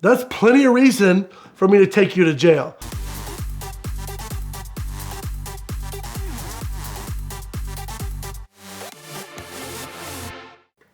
That's plenty of reason for me to take you to jail.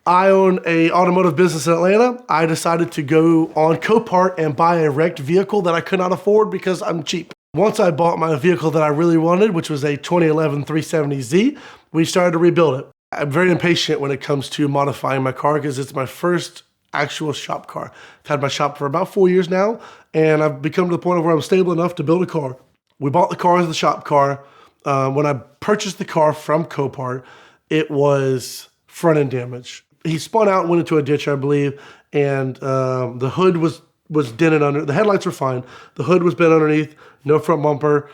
I own an automotive business in Atlanta. I decided to go on Copart and buy a wrecked vehicle that I could not afford because I'm cheap. Once I bought my vehicle that I really wanted, which was a 2011 370Z, we started to rebuild it. I'm very impatient when it comes to modifying my car because it's my first actual shop car. I've had my shop for about 4 years now, and I've become to the point where I'm stable enough to build a car. We bought the car as the shop car. When I purchased the car from Copart, it was front end damage. He spun out and went into a ditch, I believe, and the hood was dented under. The headlights were fine. The hood was bent underneath, no front bumper,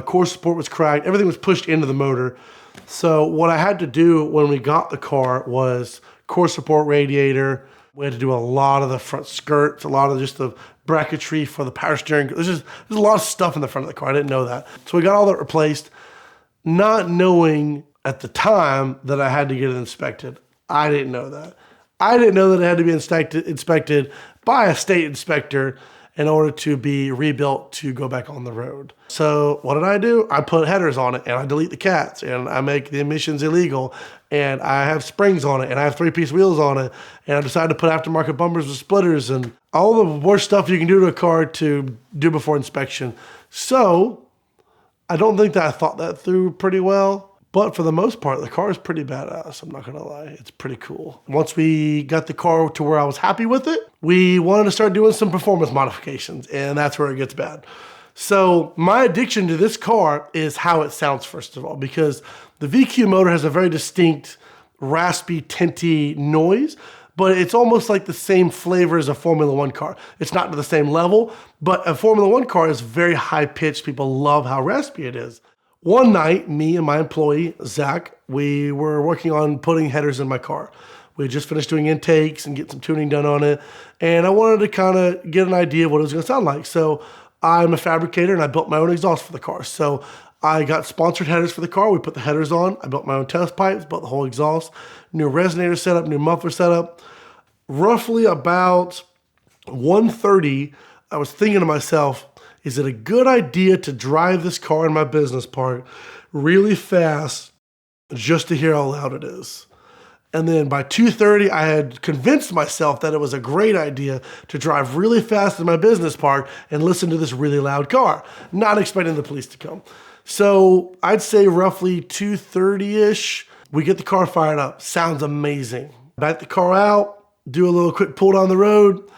core support was cracked. Everything was pushed into the motor. So what I had to do when we got the car was core support radiator. We had to do a lot of the front skirts, a lot of just the bracketry for the power steering. There's a lot of stuff in the front of the car. I didn't know that. So we got all that replaced, not knowing at the time that I had to get it inspected. I didn't know that. I didn't know that it had to be inspected by a state inspector in order to be rebuilt to go back on the road. So what did I do? I put headers on it and I delete the cats and I make the emissions illegal and I have springs on it and I have 3-piece wheels on it and I decided to put aftermarket bumpers with splitters and all the worst stuff you can do to a car to do before inspection. So I don't think that I thought that through pretty well. But for the most part, the car is pretty badass. I'm not going to lie. It's pretty cool. Once we got the car to where I was happy with it, we wanted to start doing some performance modifications, and that's where it gets bad. So my addiction to this car is how it sounds, first of all, because the VQ motor has a very distinct, raspy, tinty noise, but it's almost like the same flavor as a Formula One car. It's not to the same level, but a Formula One car is very high-pitched. People love how raspy it is. One night, me and my employee, Zach, we were working on putting headers in my car. We had just finished doing intakes and getting some tuning done on it. And I wanted to kind of get an idea of what it was going to sound like. So I'm a fabricator and I built my own exhaust for the car. So I got sponsored headers for the car. We put the headers on. I built my own test pipes, built the whole exhaust, new resonator setup, new muffler setup. Roughly about 1:30, I was thinking to myself, is it a good idea to drive this car in my business park really fast just to hear how loud it is? And then by 2:30, I had convinced myself that it was a great idea to drive really fast in my business park and listen to this really loud car, not expecting the police to come. So I'd say roughly 2:30-ish, we get the car fired up. Sounds amazing. Back the car out, do a little quick pull down the road.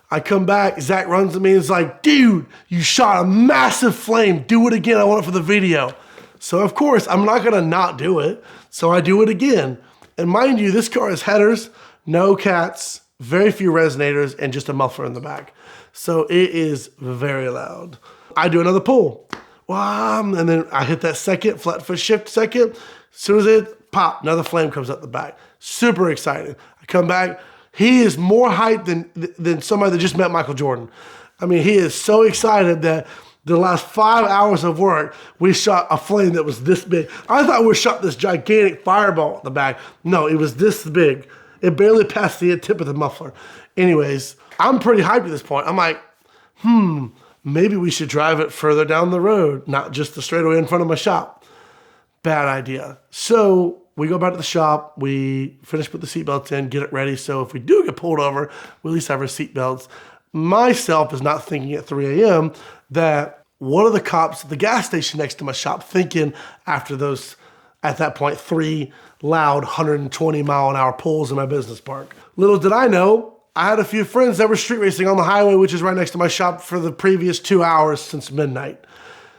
I come back, Zach runs to me and is like, dude, you shot a massive flame. Do it again. I want it for the video. So of course, I'm not gonna not do it. So I do it again. And mind you, this car has headers, no cats, very few resonators, and just a muffler in the back. So it is very loud. I do another pull. And then I hit that second, flat foot shift second. As soon as it pop, another flame comes up the back. Super excited. I come back. He is more hyped than somebody that just met Michael Jordan. I mean, he is so excited that the last 5 hours of work, we shot a flame that was this big. I thought we shot this gigantic fireball at the back. No, it was this big. It barely passed the tip of the muffler. Anyways, I'm pretty hyped at this point. I'm like, maybe we should drive it further down the road, not just the straightaway in front of my shop. Bad idea. So we go back to the shop, we finish putting the seatbelts in, get it ready, so if we do get pulled over, we at least have our seatbelts. Myself is not thinking at 3 a.m. that one of the cops at the gas station next to my shop thinking after those, at that point, 3 loud 120-mile-an-hour pulls in my business park. Little did I know, I had a few friends that were street racing on the highway, which is right next to my shop, for the previous 2 hours since midnight.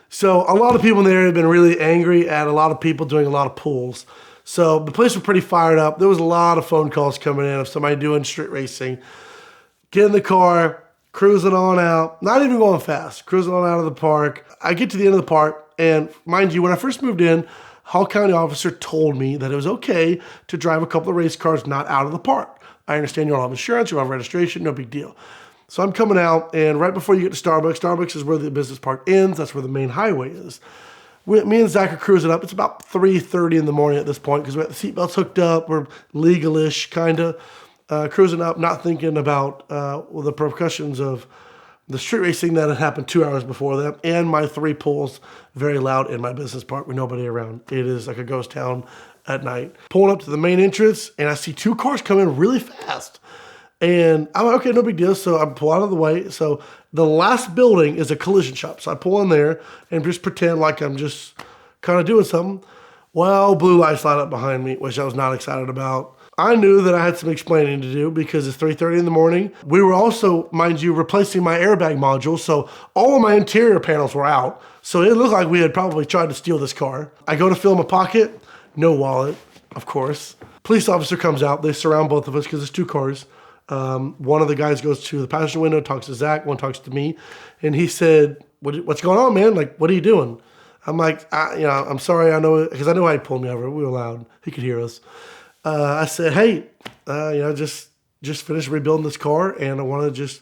So a lot of people in the area have been really angry at a lot of people doing a lot of pulls. So the place was pretty fired up. There was a lot of phone calls coming in of somebody doing street racing. Get in the car, cruising on out, not even going fast, cruising on out of the park. I get to the end of the park, and mind you, when I first moved in, Hall County officer told me that it was okay to drive a couple of race cars not out of the park. I understand you all have insurance, you all have registration, no big deal. So I'm coming out, and right before you get to Starbucks is where the business park ends. That's where the main highway is. Me and Zach are cruising up. It's about 3:30 in the morning at this point because we got the seatbelts hooked up. We're legal-ish, kind of. cruising up, not thinking about the repercussions of the street racing that had happened 2 hours before that, and my 3 pulls very loud in my business park with nobody around. It is like a ghost town at night. Pulling up to the main entrance, and I see 2 cars come in really fast. And I'm like, okay, no big deal. So I pull out of the way. So the last building is a collision shop. So I pull in there and just pretend like I'm just kind of doing something. Well, blue lights light up behind me, which I was not excited about. I knew that I had some explaining to do because it's 3:30 in the morning. We were also, mind you, replacing my airbag module. So all of my interior panels were out. So it looked like we had probably tried to steal this car. I go to fill my pocket. No wallet, of course. Police officer comes out. They surround both of us because it's 2 cars. One of the guys goes to the passenger window, talks to Zach, one talks to me. And he said, what's going on, man? Like, what are you doing? I'm like, I'm sorry. I know, because I know he pulled me over. We were loud. He could hear us. I said, hey, just finished rebuilding this car, and I want to just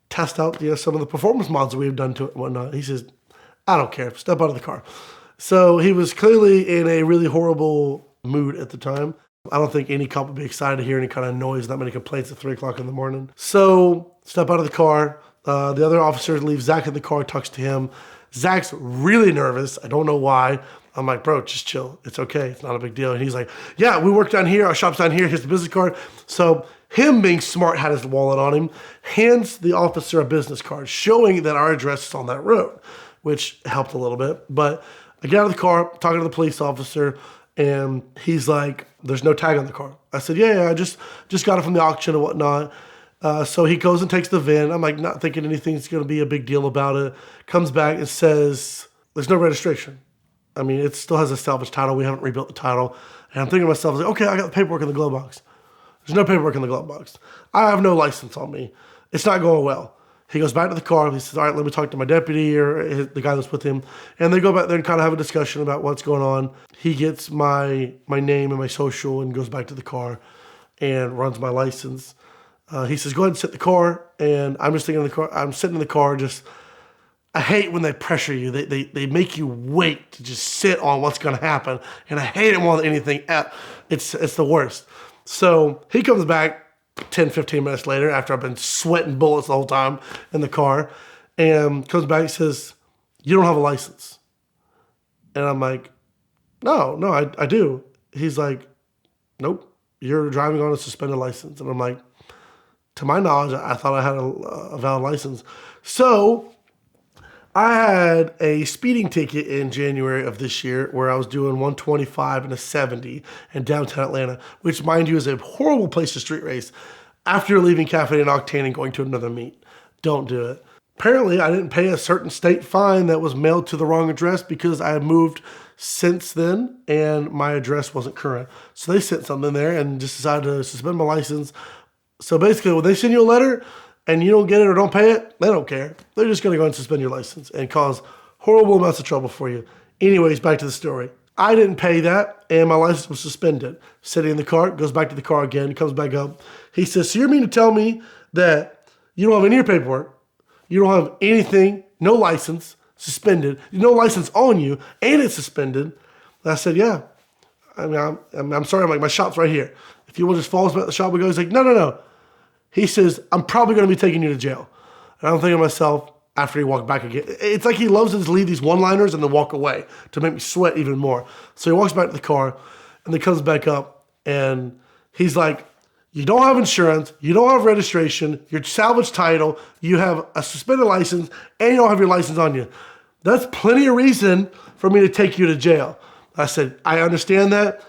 test out some of the performance mods that we've done to it and whatnot. He says, I don't care. Step out of the car. So he was clearly in a really horrible mood at the time. I don't think any cop would be excited to hear any kind of noise, that many complaints at 3 o'clock in the morning. So step out of the car. The other officer leaves Zach in the car, talks to him. Zach's really nervous. I don't know why. I'm like, bro, just chill. It's okay. It's not a big deal. And he's like, yeah, we work down here. Our shop's down here. Here's the business card. So him being smart had his wallet on him, hands the officer a business card showing that our address is on that road, which helped a little bit. But I get out of the car, talking to the police officer, and he's like, there's no tag on the car. I said, yeah, I just got it from the auction and whatnot. So he goes and takes the VIN. I'm like, not thinking anything's going to be a big deal about it. Comes back and says, there's no registration. I mean, it still has a salvage title. We haven't rebuilt the title. And I'm thinking to myself, like, okay, I got the paperwork in the glove box. There's no paperwork in the glove box. I have no license on me. It's not going well. He goes back to the car. He says, all right, let me talk to my deputy or the guy that's with him. And they go back there and kind of have a discussion about what's going on. He gets my name and my social and goes back to the car and runs my license. He says, go ahead and sit in the car. And I'm just thinking in the car, I'm sitting in the car just, I hate when they pressure you. They make you wait to just sit on what's going to happen. And I hate it more than anything. It's the worst. So he comes back 10, 15 minutes later after I've been sweating bullets the whole time in the car, and comes back and says, you don't have a license. And I'm like, no, I do. He's like, nope, you're driving on a suspended license. And I'm like, to my knowledge, I thought I had a valid license. So I had a speeding ticket in January of this year where I was doing 125 and a 70 in downtown Atlanta, which, mind you, is a horrible place to street race after leaving Cafe and Octane and going to another meet. Don't do it. Apparently, I didn't pay a certain state fine that was mailed to the wrong address because I had moved since then and my address wasn't current. So they sent something there and just decided to suspend my license. So basically, when they send you a letter and you don't get it or don't pay it, they don't care. They're just going to go and suspend your license and cause horrible amounts of trouble for you. Anyways, back to the story. I didn't pay that, and my license was suspended. Sitting in the car, goes back to the car again, comes back up. He says, so you mean to tell me that you don't have any of your paperwork, you don't have anything, no license, suspended, no license on you, and it's suspended? And I said, yeah. I mean, I'm sorry. I'm like, my shop's right here. If you will just follow us back to the shop, we go. He's like, no. He says, I'm probably going to be taking you to jail. And I'm thinking to myself, after he walked back again, it's like he loves to just leave these one-liners and then walk away to make me sweat even more. So he walks back to the car and then comes back up and he's like, you don't have insurance, you don't have registration, your salvage title, you have a suspended license, and you don't have your license on you. That's plenty of reason for me to take you to jail. I said, I understand that.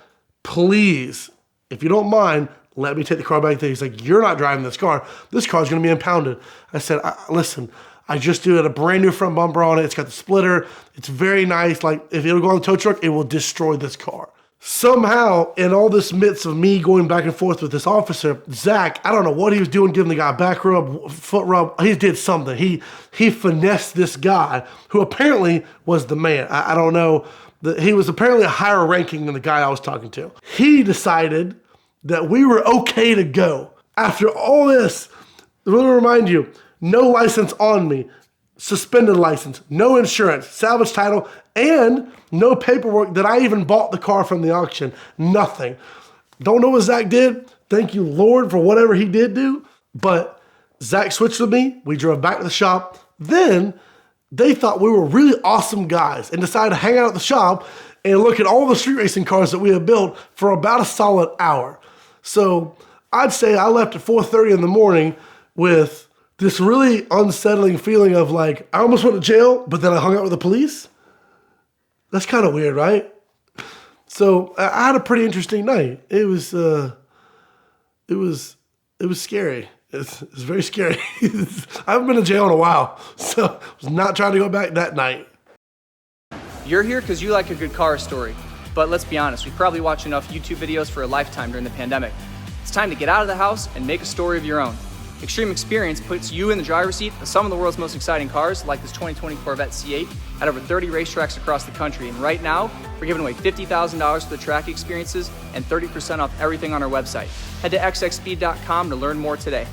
Please, if you don't mind, let me take the car back there. He's like, you're not driving this car. This car's going to be impounded. I said, listen, I just did a brand new front bumper on it. It's got the splitter. It's very nice. Like, if it'll go on the tow truck, it will destroy this car. Somehow, in all this midst of me going back and forth with this officer, Zach, I don't know what he was doing, giving the guy a back rub, foot rub. He did something. He finessed this guy who apparently was the man. I don't know. He was apparently a higher ranking than the guy I was talking to. He decided that we were okay to go. After all this, let me remind you, no license on me, suspended license, no insurance, salvage title, and no paperwork that I even bought the car from the auction. Nothing. Don't know what Zach did. Thank you, Lord, for whatever he did do. But Zach switched with me. We drove back to the shop. Then they thought we were really awesome guys and decided to hang out at the shop and look at all the street racing cars that we had built for about a solid hour. So I'd say I left at 4:30 in the morning with this really unsettling feeling of like, I almost went to jail, but then I hung out with the police. That's kind of weird, right? So I had a pretty interesting night. It was scary. It's very scary. I haven't been to jail in a while, so I was not trying to go back that night. You're here because you like a good car story. But let's be honest, we've probably watched enough YouTube videos for a lifetime during the pandemic. It's time to get out of the house and make a story of your own. Extreme Experience puts you in the driver's seat of some of the world's most exciting cars, like this 2020 Corvette C8, at over 30 racetracks across the country. And right now, we're giving away $50,000 for the track experiences and 30% off everything on our website. Head to xxspeed.com to learn more today.